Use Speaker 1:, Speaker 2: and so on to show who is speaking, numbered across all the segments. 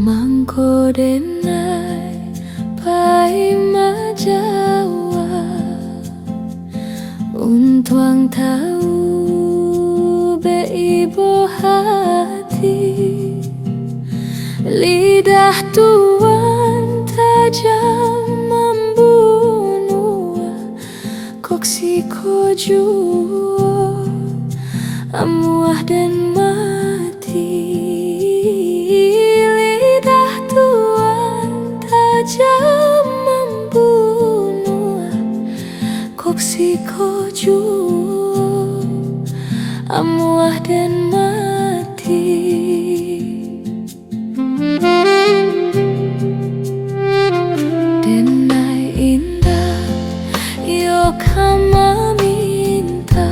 Speaker 1: Mangko denai pai majawa untuang tahu be ibu hati. Lidah tuan tajam membunuh koksi kojuo amuah dan mati. Lidah tuan tajam membunuh koksi kojuo amuah dan mati. Denai indah yo kama minta,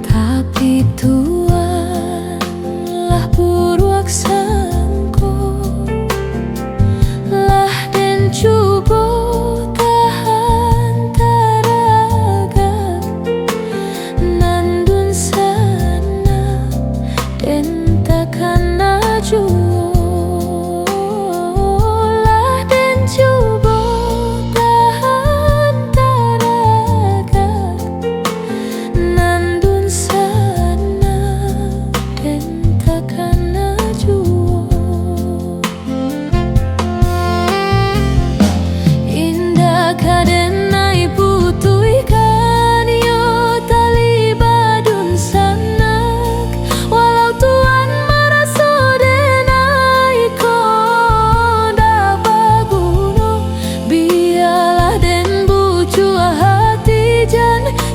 Speaker 1: tapi Tuhan lah buruak sangko lah dan cubo tahan taraga nandun sana dan takkan naju.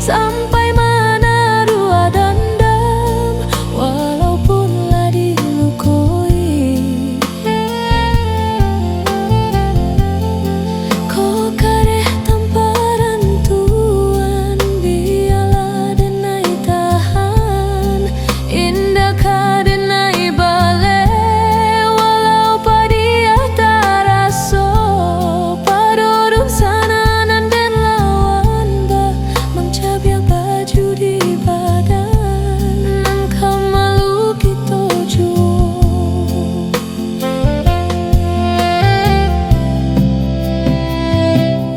Speaker 1: Sampai mana rua dandam walaupun lah dilukoi. Kau kareh tamparan Tuhan biarlah denai tahan. Indah ka denai bale walau padia taraso padorong sana nan den lawan bah biar baju di badan nang kamalu kita juo.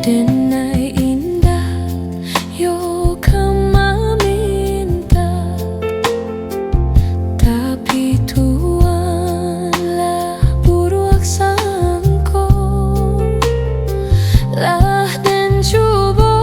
Speaker 1: Denai indah yo kama minta, tapi Tuhan lah buruak sangko lah dan cubo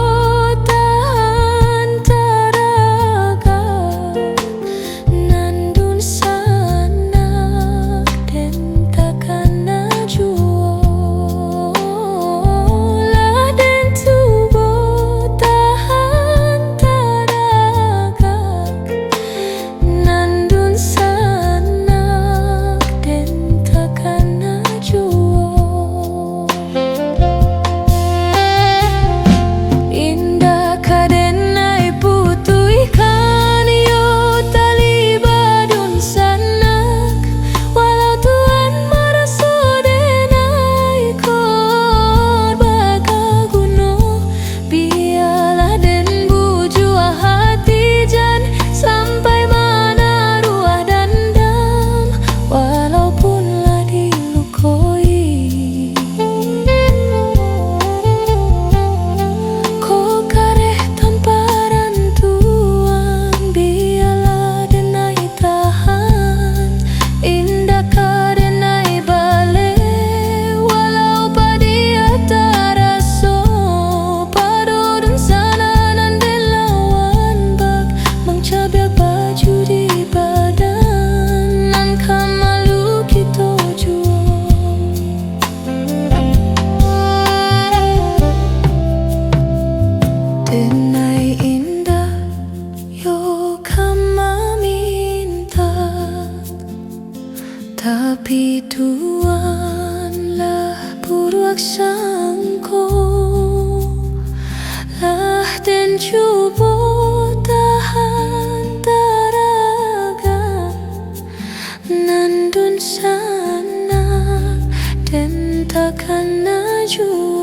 Speaker 1: denai indah yo kama minta, tapi Tuhan lah buruak sangko lah dan cubo tahan taraga nandun sana dan takkan naju.